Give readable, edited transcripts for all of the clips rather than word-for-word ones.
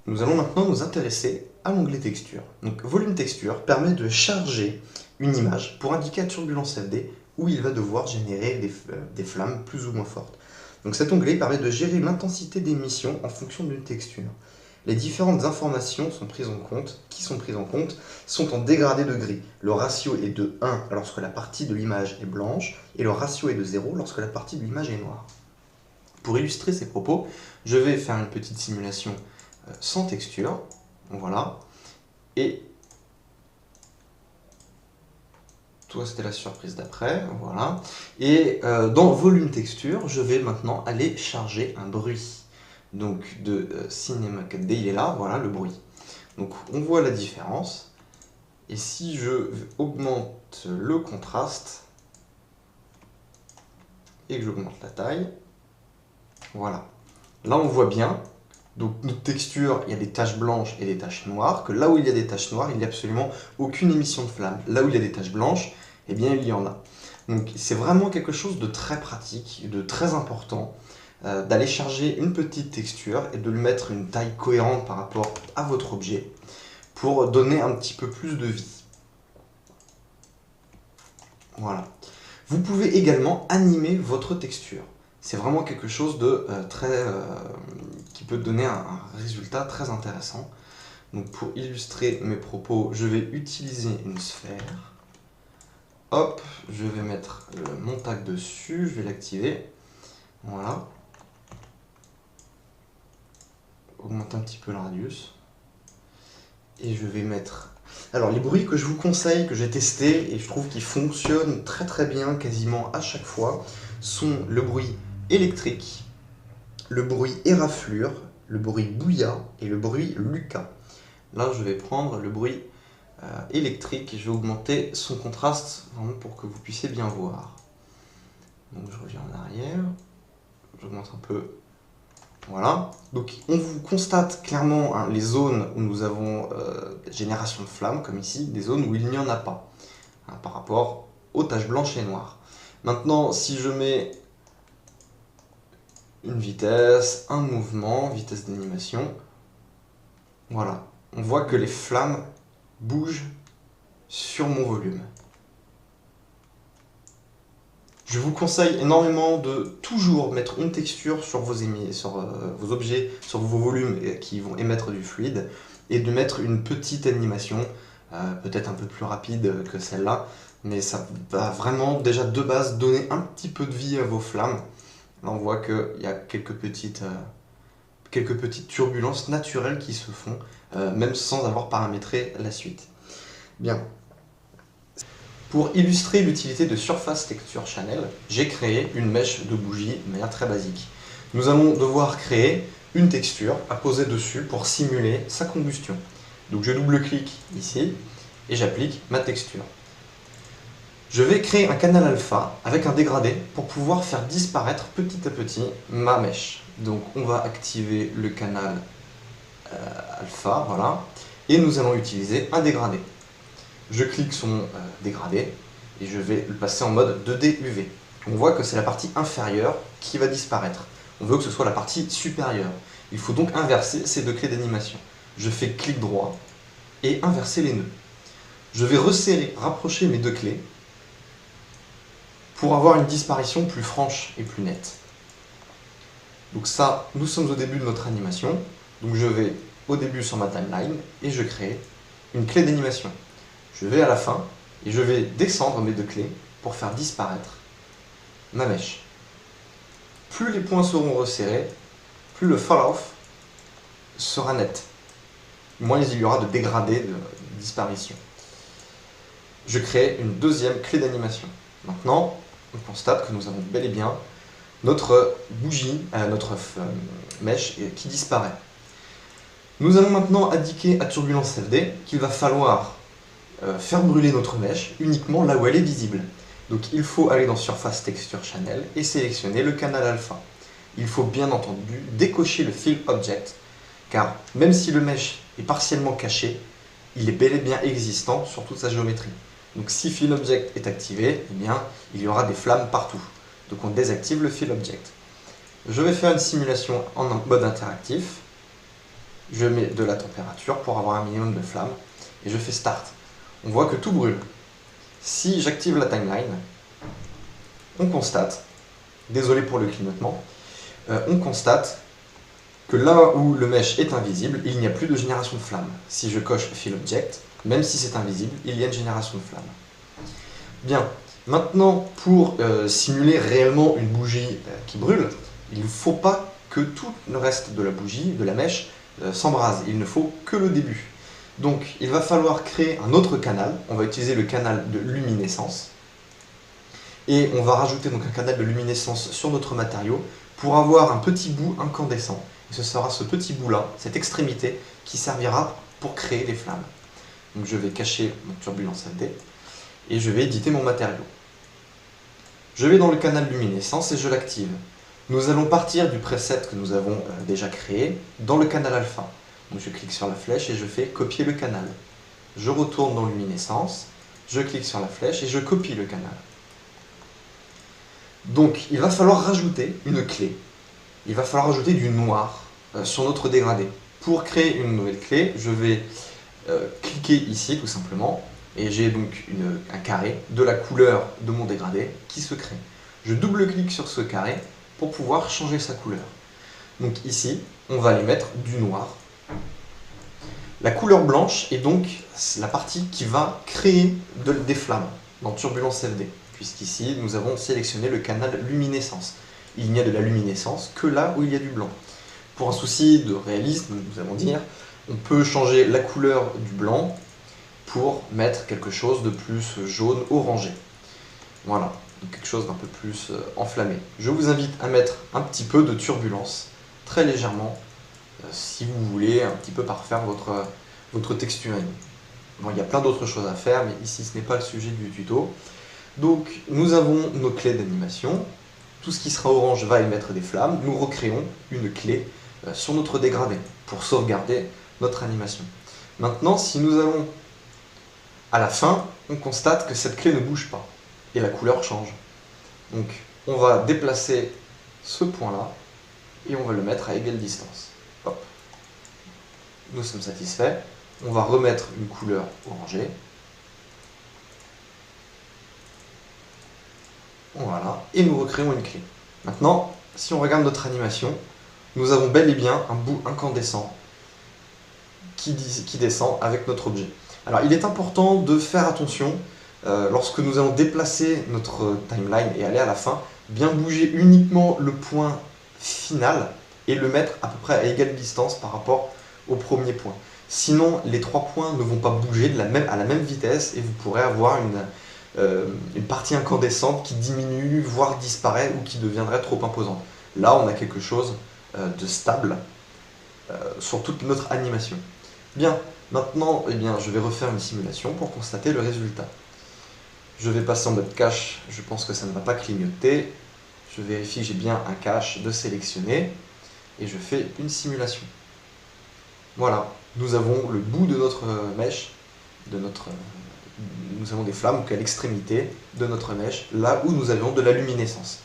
Nous allons maintenant nous intéresser à l'onglet texture. Donc volume texture permet de charger une image pour indiquer à Turbulence FD où il va devoir générer des flammes plus ou moins fortes. Donc cet onglet permet de gérer l'intensité d'émission en fonction d'une texture. Les différentes informations qui sont prises en compte sont en dégradé de gris. Le ratio est de 1 lorsque la partie de l'image est blanche et le ratio est de 0 lorsque la partie de l'image est noire. Pour illustrer ces propos, je vais faire une petite simulation sans texture, voilà, et toi c'était la surprise d'après, voilà, et dans volume texture, je vais maintenant aller charger un bruit, donc de Cinema 4D, il est là, voilà le bruit. Donc on voit la différence, et si je augmente le contraste, et que j'augmente la taille, voilà, là on voit bien. Donc notre texture, il y a des taches blanches et des taches noires, que là où il y a des taches noires, il n'y a absolument aucune émission de flamme. Là où il y a des taches blanches, eh bien il y en a. Donc c'est vraiment quelque chose de très pratique, de très important, d'aller charger une petite texture et de lui mettre une taille cohérente par rapport à votre objet, pour donner un petit peu plus de vie. Voilà. Vous pouvez également animer votre texture. C'est vraiment quelque chose de qui peut donner un résultat très intéressant. Donc pour illustrer mes propos, je vais utiliser une sphère. Hop, je vais mettre mon tag dessus, je vais l'activer. Voilà. Augmente un petit peu le radius. Et je vais mettre... Alors les bruits que je vous conseille, que j'ai testé et je trouve qu'ils fonctionnent très très bien quasiment à chaque fois, sont le bruit électrique, le bruit éraflure, le bruit bouillat et le bruit Lucas. Là je vais prendre le bruit électrique et je vais augmenter son contraste vraiment pour que vous puissiez bien voir. Donc je reviens en arrière, j'augmente un peu. Voilà, donc on vous constate clairement hein, les zones où nous avons génération de flammes, comme ici, des zones où il n'y en a pas, hein, par rapport aux taches blanches et noires. Maintenant, si je mets une vitesse, un mouvement, vitesse d'animation, voilà, on voit que les flammes bougent sur mon volume. Je vous conseille énormément de toujours mettre une texture sur vos objets, sur vos volumes qui vont émettre du fluide, et de mettre une petite animation, peut-être un peu plus rapide que celle-là, mais ça va vraiment déjà de base donner un petit peu de vie à vos flammes. Là on voit qu'il y a quelques petites turbulences naturelles qui se font, même sans avoir paramétré la suite. Bien. Pour illustrer l'utilité de Surface Texture Channel, j'ai créé une mèche de bougie de manière très basique. Nous allons devoir créer une texture à poser dessus pour simuler sa combustion. Donc je double-clique ici et j'applique ma texture. Je vais créer un canal alpha avec un dégradé pour pouvoir faire disparaître petit à petit ma mèche. Donc on va activer le canal alpha, voilà, et nous allons utiliser un dégradé. Je clique sur mon dégradé et je vais le passer en mode 2D UV. On voit que c'est la partie inférieure qui va disparaître. On veut que ce soit la partie supérieure. Il faut donc inverser ces deux clés d'animation. Je fais clic droit et inverser les nœuds. Je vais resserrer, rapprocher mes deux clés pour avoir une disparition plus franche et plus nette. Donc ça, nous sommes au début de notre animation. Donc je vais au début sur ma timeline et je crée une clé d'animation. Je vais à la fin et je vais descendre mes deux clés pour faire disparaître ma mèche. Plus les points seront resserrés, plus le fall-off sera net. Moins il y aura de dégradé, de disparition. Je crée une deuxième clé d'animation. Maintenant, on constate que nous avons bel et bien notre bougie, notre mèche qui disparaît. Nous allons maintenant indiquer à Turbulence FD qu'il va falloir faire brûler notre mèche uniquement là où elle est visible. Donc il faut aller dans Surface Texture Channel et sélectionner le canal alpha. Il faut bien entendu décocher le Fill Object, car même si le mesh est partiellement caché, il est bel et bien existant sur toute sa géométrie. Donc si Fill Object est activé, eh bien, il y aura des flammes partout. Donc on désactive le Fill Object. Je vais faire une simulation en mode interactif. je mets de la température pour avoir un minimum de flamme, et je fais Start. On voit que tout brûle. Si j'active la timeline, on constate, désolé pour le clignotement, on constate que là où le mesh est invisible, il n'y a plus de génération de flamme. Si je coche Fill Object, même si c'est invisible, il y a une génération de flamme. Bien, maintenant pour simuler réellement une bougie qui brûle, il ne faut pas que tout le reste de la bougie, de la mèche, s'embrase. Il ne faut que le début. Donc il va falloir créer un autre canal. On va utiliser le canal de luminescence. Et on va rajouter donc un canal de luminescence sur notre matériau pour avoir un petit bout incandescent. Et ce sera ce petit bout-là, cette extrémité, qui servira pour créer les flammes. Donc je vais cacher mon turbulence FD et je vais éditer mon matériau. Je vais dans le canal luminescence et je l'active. Nous allons partir du preset que nous avons déjà créé dans le canal alpha. Donc je clique sur la flèche et je fais copier le canal. Je retourne dans luminescence, je clique sur la flèche et je copie le canal. Donc il va falloir rajouter une clé. Il va falloir rajouter du noir sur notre dégradé. Pour créer une nouvelle clé, je vais cliquer ici tout simplement et j'ai donc un carré de la couleur de mon dégradé qui se crée. Je double-clique sur ce carré pour pouvoir changer sa couleur. Donc ici, on va aller mettre du noir. La couleur blanche est donc la partie qui va créer des flammes dans Turbulence FD, puisqu'ici nous avons sélectionné le canal luminescence. Il n'y a de la luminescence que là où il y a du blanc. Pour un souci de réalisme, nous allons dire, on peut changer la couleur du blanc pour mettre quelque chose de plus jaune orangé. Voilà, donc quelque chose d'un peu plus enflammé. Je vous invite à mettre un petit peu de turbulence, très légèrement, si vous voulez un petit peu parfaire votre texturing. Bon, il y a plein d'autres choses à faire, mais ici ce n'est pas le sujet du tuto. Donc nous avons nos clés d'animation. Tout ce qui sera orange va émettre des flammes. Nous recréons une clé sur notre dégradé pour sauvegarder notre animation. Maintenant, si nous allons à la fin, on constate que cette clé ne bouge pas et la couleur change. Donc on va déplacer ce point-là et on va le mettre à égale distance. Hop. Nous sommes satisfaits. On va remettre une couleur orangée. Voilà, et nous recréons une clé. Maintenant, si on regarde notre animation, nous avons bel et bien un bout incandescent qui descend avec notre objet. Alors il est important de faire attention lorsque nous allons déplacer notre timeline et aller à la fin, bien bouger uniquement le point final et le mettre à peu près à égale distance par rapport au premier point. Sinon, les trois points ne vont pas bouger à la même vitesse et vous pourrez avoir une partie incandescente qui diminue, voire disparaît ou qui deviendrait trop imposante. Là, on a quelque chose de stable sur toute notre animation. Bien, maintenant, je vais refaire une simulation pour constater le résultat. Je vais passer en mode cache, je pense que ça ne va pas clignoter. Je vérifie que j'ai bien un cache de sélectionner et je fais une simulation. Voilà, nous avons le bout de notre mèche, nous avons des flammes à l'extrémité de notre mèche, là où nous avions de la luminescence.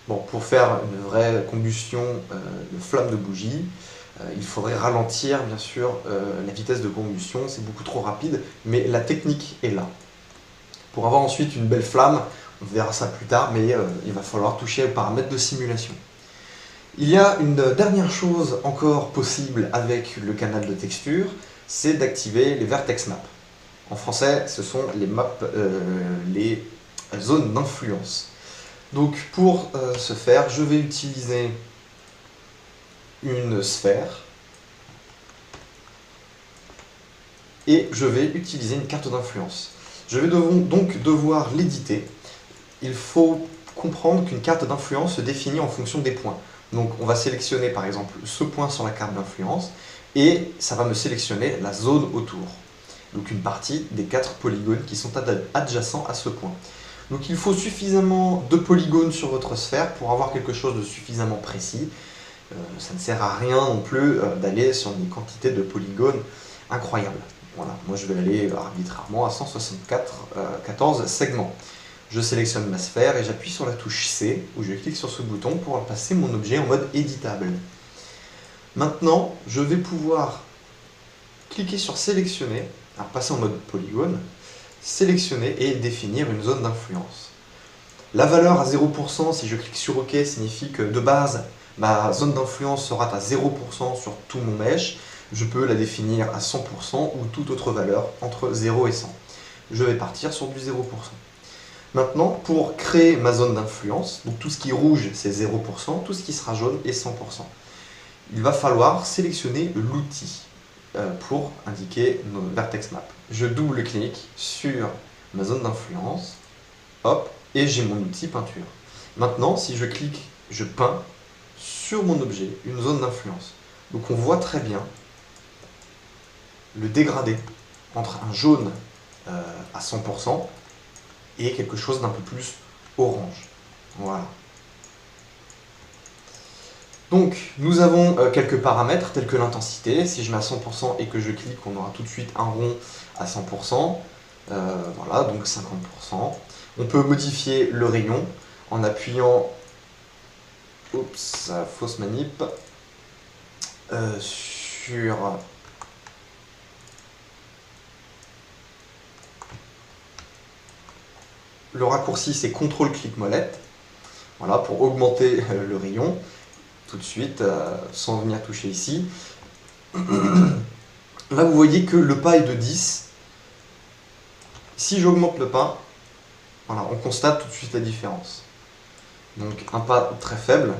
Bon, pour faire une vraie combustion de flamme de bougie, il faudrait ralentir bien sûr la vitesse de combustion, c'est beaucoup trop rapide, mais la technique est là. Pour avoir ensuite une belle flamme, on verra ça plus tard, mais il va falloir toucher aux paramètres de simulation. Il y a une dernière chose encore possible avec le canal de texture, c'est d'activer les vertex maps. En français, ce sont les maps, les zones d'influence. Donc pour ce faire, je vais utiliser une sphère et je vais utiliser une carte d'influence. Je vais donc devoir l'éditer. Il faut comprendre qu'une carte d'influence se définit en fonction des points. Donc on va sélectionner par exemple ce point sur la carte d'influence et ça va me sélectionner la zone autour. Donc une partie des 4 polygones qui sont adjacents à ce point. Donc il faut suffisamment de polygones sur votre sphère pour avoir quelque chose de suffisamment précis. Ça ne sert à rien non plus d'aller sur des quantités de polygones incroyables. Voilà, moi je vais aller arbitrairement à 164 segments. Je sélectionne ma sphère et j'appuie sur la touche C, où je clique sur ce bouton pour passer mon objet en mode éditable. Maintenant, je vais pouvoir cliquer sur sélectionner, alors passer en mode polygone, sélectionner et définir une zone d'influence. La valeur à 0%, si je clique sur OK, signifie que de base, ma zone d'influence sera à 0% sur tout mon mesh. Je peux la définir à 100% ou toute autre valeur entre 0 et 100. Je vais partir sur du 0%. Maintenant, pour créer ma zone d'influence, donc tout ce qui est rouge, c'est 0%, tout ce qui sera jaune est 100%. Il va falloir sélectionner l'outil pour indiquer nos vertex maps. Je double-clique sur ma zone d'influence, hop, et j'ai mon outil peinture. Maintenant, si je clique, je peins sur mon objet une zone d'influence. Donc on voit très bien le dégradé entre un jaune à 100% et quelque chose d'un peu plus orange. Voilà. Donc, nous avons quelques paramètres tels que l'intensité. Si je mets à 100% et que je clique, on aura tout de suite un rond à 100%. Voilà, donc 50%. On peut modifier le rayon en appuyant, oups, fausse manip, sur le raccourci, c'est CTRL-clic-molette, voilà, pour augmenter le rayon, tout de suite, sans venir toucher ici. Là, vous voyez que le pas est de 10. Si j'augmente le pas, voilà, on constate tout de suite la différence. Donc un pas très faible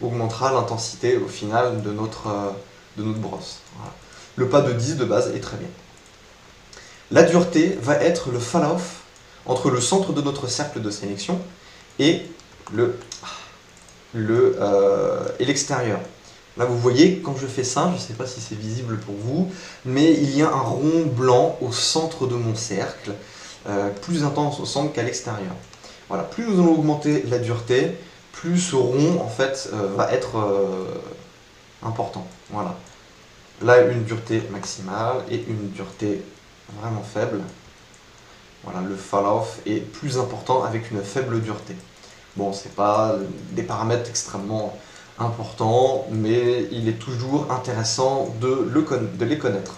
augmentera l'intensité au final de notre brosse. Voilà. Le pas de 10 de base est très bien. La dureté va être le fall-off entre le centre de notre cercle de sélection et l'extérieur. Là vous voyez, quand je fais ça, je ne sais pas si c'est visible pour vous, mais il y a un rond blanc au centre de mon cercle, plus intense au centre qu'à l'extérieur. Voilà, plus nous allons augmenter la dureté, plus ce rond en fait va être important. Voilà. Là une dureté maximale et une dureté vraiment faible. Voilà, le fall-off est plus important avec une faible dureté. Bon, c'est pas des paramètres extrêmement importants, mais il est toujours intéressant de les connaître.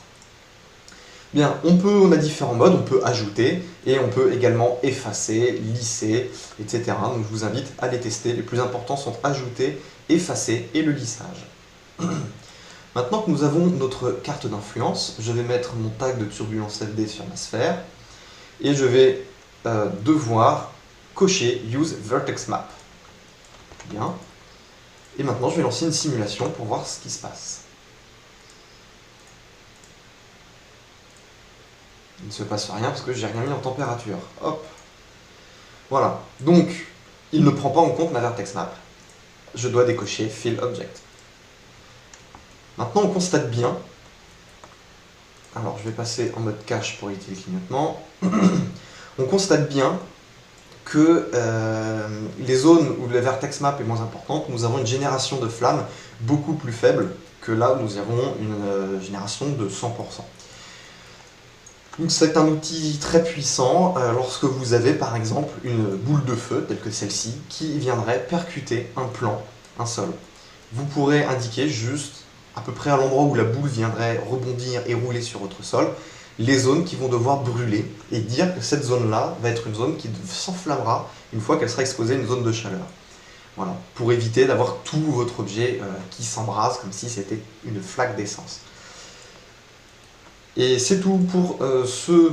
Bien, on a différents modes, on peut ajouter et on peut également effacer, lisser, etc. Donc je vous invite à les tester. Les plus importants sont ajouter, effacer et le lissage. Maintenant que nous avons notre carte d'influence, je vais mettre mon tag de turbulence FD sur ma sphère et je vais devoir cocher Use Vertex Map. Bien. Et maintenant, je vais lancer une simulation pour voir ce qui se passe. Il ne se passe rien parce que j'ai rien mis en température. Hop. Voilà. Donc, il ne prend pas en compte ma vertex map. Je dois décocher Fill Object. Maintenant, on constate bien. Alors, je vais passer en mode cache pour éviter le clignotement. On constate bien que les zones où la vertex map est moins importante, nous avons une génération de flammes beaucoup plus faible que là où nous avons une génération de 100%. Donc c'est un outil très puissant lorsque vous avez par exemple une boule de feu telle que celle-ci qui viendrait percuter un plan, un sol. Vous pourrez indiquer juste à peu près à l'endroit où la boule viendrait rebondir et rouler sur votre sol les zones qui vont devoir brûler et dire que cette zone-là va être une zone qui s'enflammera une fois qu'elle sera exposée à une zone de chaleur. Voilà, pour éviter d'avoir tout votre objet qui s'embrase comme si c'était une flaque d'essence. Et c'est tout pour ce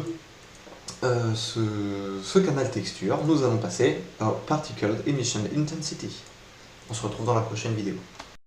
canal texture. Nous allons passer à Particle Emission Intensity. On se retrouve dans la prochaine vidéo.